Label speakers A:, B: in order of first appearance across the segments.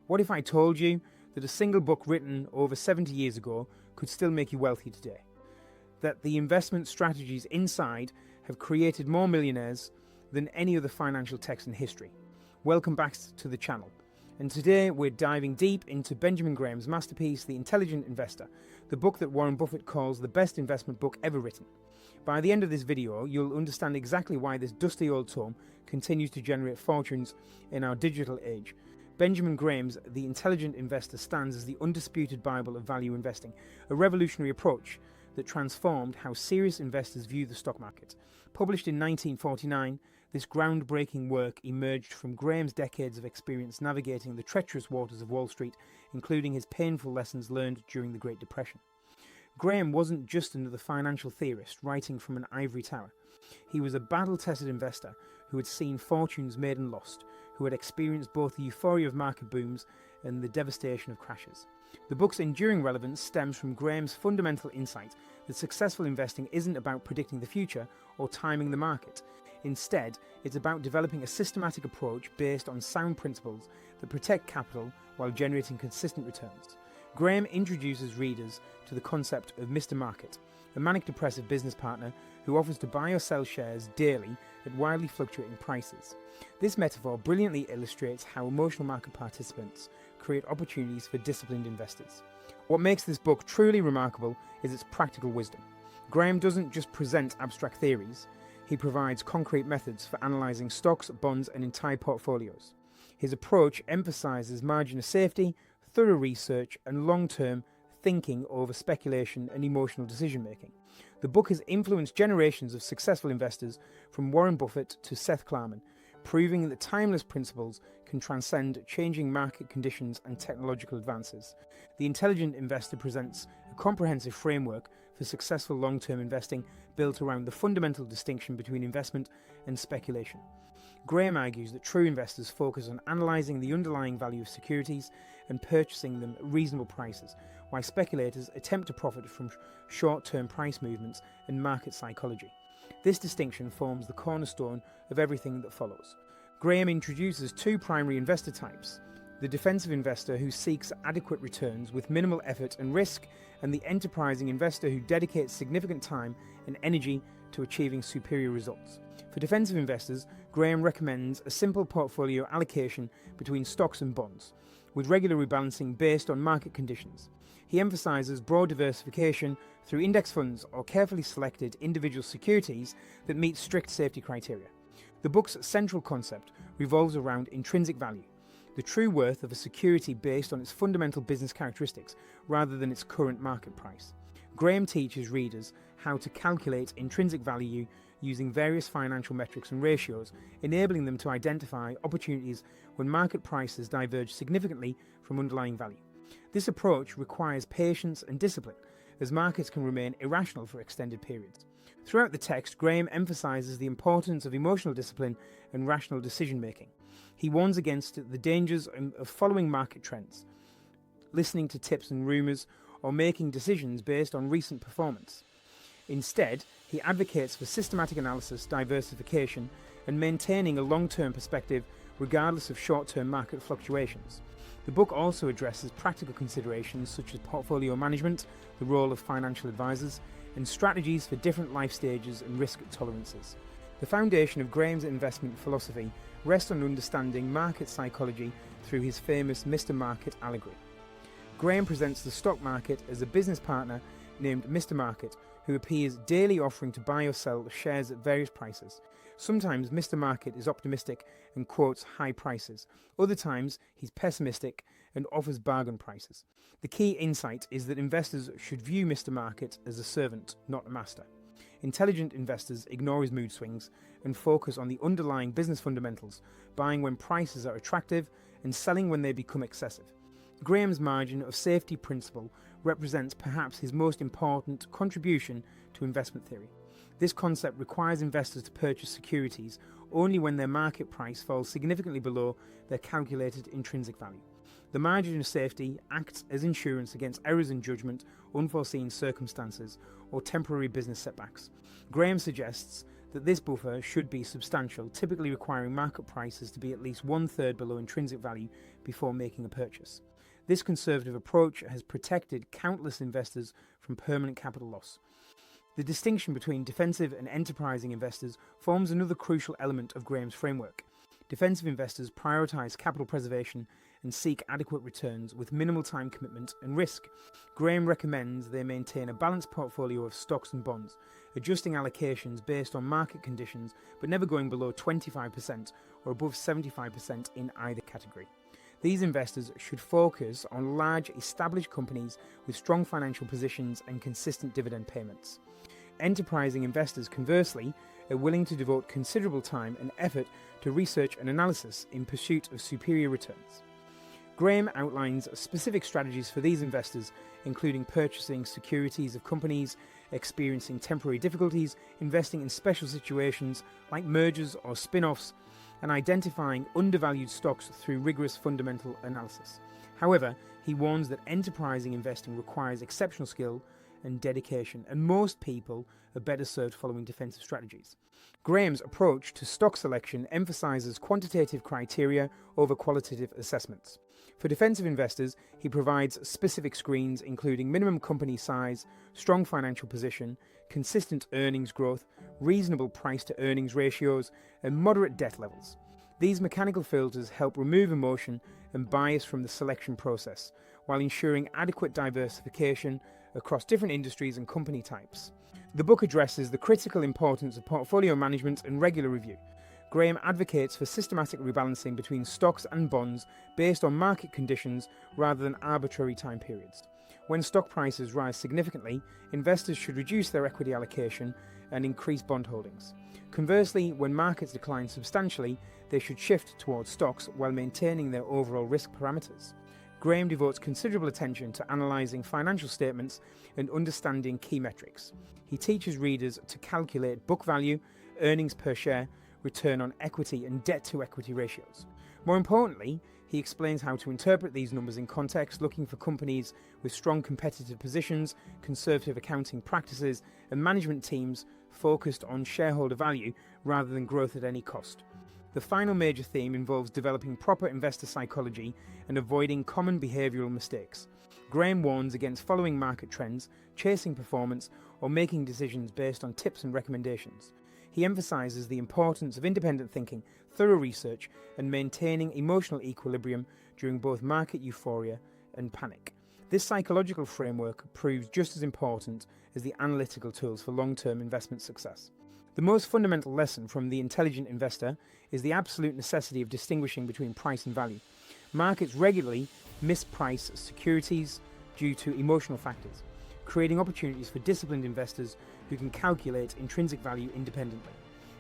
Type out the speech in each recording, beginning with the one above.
A: What if I told you that a single book written over 70 years ago could still make you wealthy today? That the investment strategies inside have created more millionaires than any other financial text in history? Welcome back to the channel. And today we're diving deep into Benjamin Graham's masterpiece, The Intelligent Investor, the book that Warren Buffett calls the best investment book ever written. By the end of this video, you'll understand exactly why this dusty old tome continues to generate fortunes in our digital age. Benjamin Graham's The Intelligent Investor stands as the undisputed Bible of value investing, a revolutionary approach that transformed how serious investors view the stock market. Published in 1949, this groundbreaking work emerged from Graham's decades of experience navigating the treacherous waters of Wall Street, including his painful lessons learned during the Great Depression. Graham wasn't just another financial theorist writing from an ivory tower. He was a battle-tested investor who had seen fortunes made and lost, who had experienced both the euphoria of market booms and the devastation of crashes. The book's enduring relevance stems from Graham's fundamental insight that successful investing isn't about predicting the future or timing the market. Instead, it's about developing a systematic approach based on sound principles that protect capital while generating consistent returns. Graham introduces readers to the concept of Mr. Market, a manic-depressive business partner who offers to buy or sell shares daily at wildly fluctuating prices. This metaphor brilliantly illustrates how emotional market participants create opportunities for disciplined investors. What makes this book truly remarkable is its practical wisdom. Graham doesn't just present abstract theories, he provides concrete methods for analysing stocks, bonds and entire portfolios. His approach emphasises margin of safety, thorough research and long-term thinking over speculation and emotional decision-making. The book has influenced generations of successful investors from Warren Buffett to Seth Klarman, proving that timeless principles can transcend changing market conditions and technological advances. The Intelligent Investor presents a comprehensive framework for successful long-term investing built around the fundamental distinction between investment and speculation. Graham argues that true investors focus on analysing the underlying value of securities and purchasing them at reasonable prices, while speculators attempt to profit from short-term price movements and market psychology. This distinction forms the cornerstone of everything that follows. Graham introduces two primary investor types: the defensive investor who seeks adequate returns with minimal effort and risk, and the enterprising investor who dedicates significant time and energy to achieving superior results. For defensive investors, Graham recommends a simple portfolio allocation between stocks and bonds, with regular rebalancing based on market conditions. He emphasises broad diversification through index funds or carefully selected individual securities that meet strict safety criteria. The book's central concept revolves around intrinsic value, the true worth of a security based on its fundamental business characteristics rather than its current market price. Graham teaches readers how to calculate intrinsic value using various financial metrics and ratios, enabling them to identify opportunities when market prices diverge significantly from underlying value. This approach requires patience and discipline, as markets can remain irrational for extended periods. Throughout the text, Graham emphasises the importance of emotional discipline and rational decision-making. He warns against the dangers of following market trends, listening to tips and rumours, or making decisions based on recent performance. Instead, he advocates for systematic analysis, diversification, and maintaining a long-term perspective regardless of short-term market fluctuations. The book also addresses practical considerations such as portfolio management, the role of financial advisors, and strategies for different life stages and risk tolerances. The foundation of Graham's investment philosophy rests on understanding market psychology through his famous Mr. Market allegory. Graham presents the stock market as a business partner named Mr. Market, who appears daily offering to buy or sell shares at various prices. Sometimes Mr. Market is optimistic and quotes high prices. Other times he's pessimistic and offers bargain prices. The key insight is that investors should view Mr. Market as a servant, not a master. Intelligent investors ignore his mood swings and focus on the underlying business fundamentals, buying when prices are attractive and selling when they become excessive. Graham's margin of safety principle represents perhaps his most important contribution to investment theory. This concept requires investors to purchase securities only when their market price falls significantly below their calculated intrinsic value. The margin of safety acts as insurance against errors in judgment, unforeseen circumstances, or temporary business setbacks. Graham suggests that this buffer should be substantial, typically requiring market prices to be at least 1/3 below intrinsic value before making a purchase. This conservative approach has protected countless investors from permanent capital loss. The distinction between defensive and enterprising investors forms another crucial element of Graham's framework. Defensive investors prioritize capital preservation and seek adequate returns with minimal time commitment and risk. Graham recommends they maintain a balanced portfolio of stocks and bonds, adjusting allocations based on market conditions but never going below 25% or above 75% in either category. These investors should focus on large, established companies with strong financial positions and consistent dividend payments. Enterprising investors, conversely, are willing to devote considerable time and effort to research and analysis in pursuit of superior returns. Graham outlines specific strategies for these investors, including purchasing securities of companies experiencing temporary difficulties, investing in special situations like mergers or spin-offs, and identifying undervalued stocks through rigorous fundamental analysis. However, he warns that enterprising investing requires exceptional skill and dedication, and most people are better served following defensive strategies. Graham's approach to stock selection emphasizes quantitative criteria over qualitative assessments. For defensive investors, he provides specific screens including minimum company size, strong financial position, consistent earnings growth, reasonable price-to-earnings ratios, and moderate debt levels. These mechanical filters help remove emotion and bias from the selection process, while ensuring adequate diversification across different industries and company types. The book addresses the critical importance of portfolio management and regular review. Graham advocates for systematic rebalancing between stocks and bonds based on market conditions rather than arbitrary time periods. When stock prices rise significantly, investors should reduce their equity allocation and increase bond holdings. Conversely, when markets decline substantially, they should shift towards stocks while maintaining their overall risk parameters. Graham devotes considerable attention to analysing financial statements and understanding key metrics. He teaches readers to calculate book value, earnings per share, return on equity, and debt-to-equity ratios. More importantly, he explains how to interpret these numbers in context, looking for companies with strong competitive positions, conservative accounting practices, and management teams focused on shareholder value rather than growth at any cost. The final major theme involves developing proper investor psychology and avoiding common behavioural mistakes. Graham warns against following market trends, chasing performance, or making decisions based on tips and recommendations. He emphasises the importance of independent thinking, thorough research, and maintaining emotional equilibrium during both market euphoria and panic. This psychological framework proves just as important as the analytical tools for long-term investment success. The most fundamental lesson from The Intelligent Investor is the absolute necessity of distinguishing between price and value. Markets regularly misprice securities due to emotional factors, creating opportunities for disciplined investors who can calculate intrinsic value independently.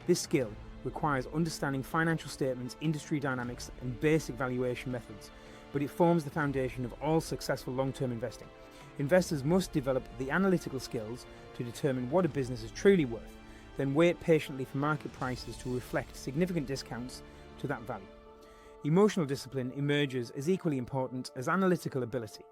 A: This skill requires understanding financial statements, industry dynamics, and basic valuation methods, but it forms the foundation of all successful long-term investing. Investors must develop the analytical skills to determine what a business is truly worth, then wait patiently for market prices to reflect significant discounts to that value. Emotional discipline emerges as equally important as analytical ability.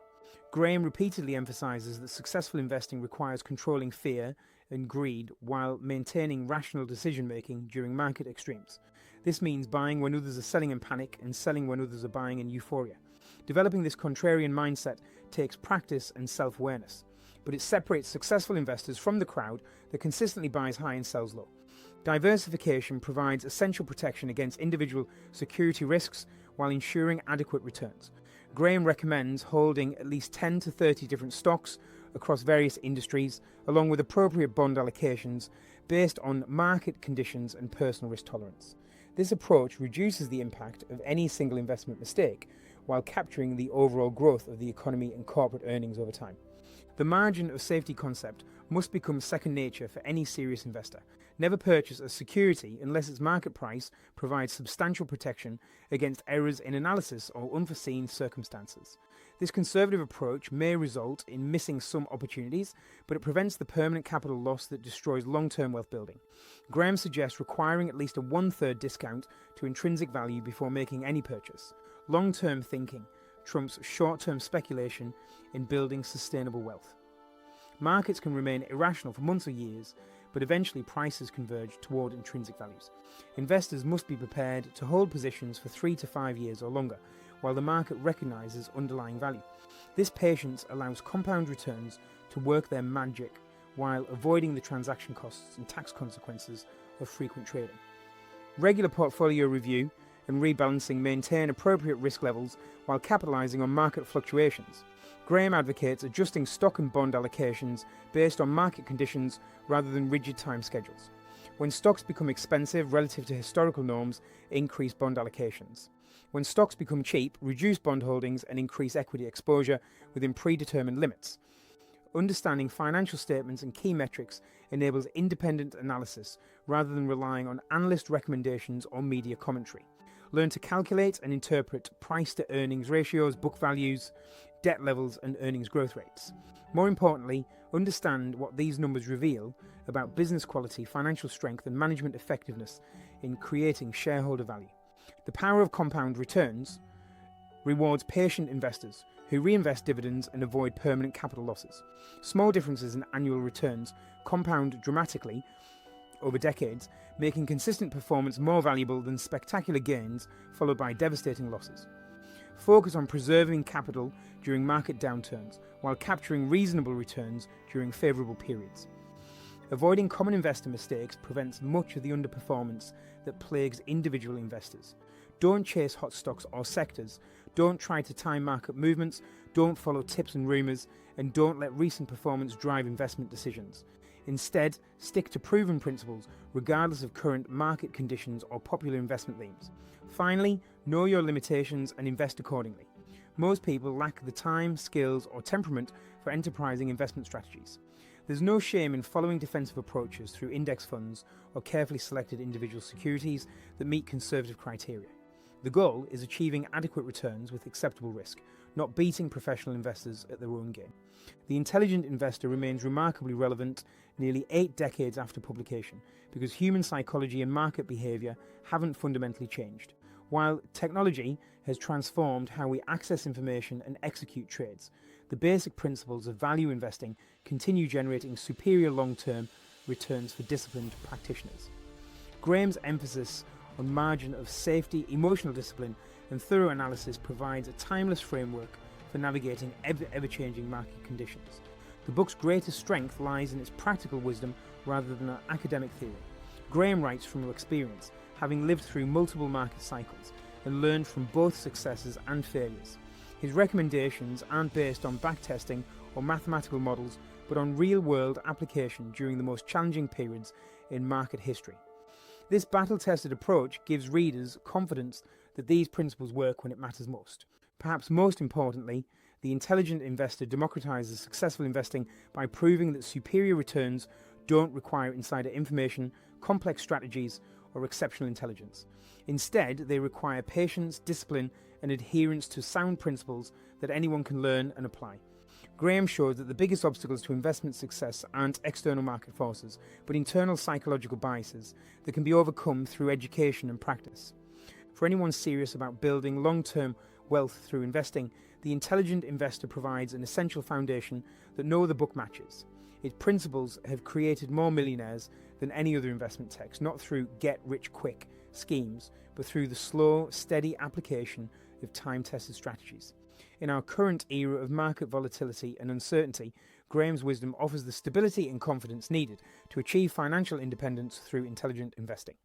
A: Graham repeatedly emphasises that successful investing requires controlling fear and greed while maintaining rational decision-making during market extremes. This means buying when others are selling in panic and selling when others are buying in euphoria. Developing this contrarian mindset takes practice and self-awareness, but it separates successful investors from the crowd that consistently buys high and sells low. Diversification provides essential protection against individual security risks while ensuring adequate returns. Graham recommends holding at least 10 to 30 different stocks across various industries, along with appropriate bond allocations based on market conditions and personal risk tolerance. This approach reduces the impact of any single investment mistake while capturing the overall growth of the economy and corporate earnings over time. The margin of safety concept must become second nature for any serious investor. Never purchase a security unless its market price provides substantial protection against errors in analysis or unforeseen circumstances. This conservative approach may result in missing some opportunities, but it prevents the permanent capital loss that destroys long-term wealth building. Graham suggests requiring at least a 1/3 discount to intrinsic value before making any purchase. Long-term thinking trumps short-term speculation in building sustainable wealth. Markets can remain irrational for months or years, but eventually prices converge toward intrinsic values. Investors must be prepared to hold positions for 3 to 5 years or longer, while the market recognises underlying value. This patience allows compound returns to work their magic while avoiding the transaction costs and tax consequences of frequent trading. Regular portfolio review and rebalancing maintain appropriate risk levels while capitalising on market fluctuations. Graham advocates adjusting stock and bond allocations based on market conditions rather than rigid time schedules. When stocks become expensive relative to historical norms, increase bond allocations. When stocks become cheap, reduce bond holdings and increase equity exposure within predetermined limits. Understanding financial statements and key metrics enables independent analysis rather than relying on analyst recommendations or media commentary. Learn to calculate and interpret price-to-earnings ratios, book values, debt levels, and earnings growth rates. More importantly, understand what these numbers reveal about business quality, financial strength, and management effectiveness in creating shareholder value. The power of compound returns rewards patient investors who reinvest dividends and avoid permanent capital losses. Small differences in annual returns compound dramatically over decades, making consistent performance more valuable than spectacular gains followed by devastating losses. Focus on preserving capital during market downturns while capturing reasonable returns during favourable periods. Avoiding common investor mistakes prevents much of the underperformance that plagues individual investors. Don't chase hot stocks or sectors, don't try to time market movements, don't follow tips and rumours, and don't let recent performance drive investment decisions. Instead, stick to proven principles regardless of current market conditions or popular investment themes. Finally, know your limitations and invest accordingly. Most people lack the time, skills, or temperament for enterprising investment strategies. There's no shame in following defensive approaches through index funds or carefully selected individual securities that meet conservative criteria. The goal is achieving adequate returns with acceptable risk, not beating professional investors at their own game. The intelligent investor remains remarkably relevant nearly 8 decades after publication because human psychology and market behaviour haven't fundamentally changed. While technology has transformed how we access information and execute trades, the basic principles of value investing continue generating superior long-term returns for disciplined practitioners. Graham's emphasis on margin of safety, emotional discipline, and thorough analysis provides a timeless framework for navigating ever-changing market conditions. The book's greatest strength lies in its practical wisdom rather than an academic theory. Graham writes from experience, having lived through multiple market cycles and learned from both successes and failures. His recommendations aren't based on backtesting or mathematical models, but on real-world application during the most challenging periods in market history. This battle-tested approach gives readers confidence that these principles work when it matters most. Perhaps most importantly, the intelligent investor democratizes successful investing by proving that superior returns don't require insider information, complex strategies, or exceptional intelligence. Instead, they require patience, discipline, and adherence to sound principles that anyone can learn and apply. Graham showed that the biggest obstacles to investment success aren't external market forces, but internal psychological biases that can be overcome through education and practice. For anyone serious about building long-term wealth through investing, The Intelligent Investor provides an essential foundation that no other book matches. Its principles have created more millionaires than any other investment text, not through get-rich-quick schemes, but through the slow, steady application of time-tested strategies. In our current era of market volatility and uncertainty, Graham's wisdom offers the stability and confidence needed to achieve financial independence through intelligent investing.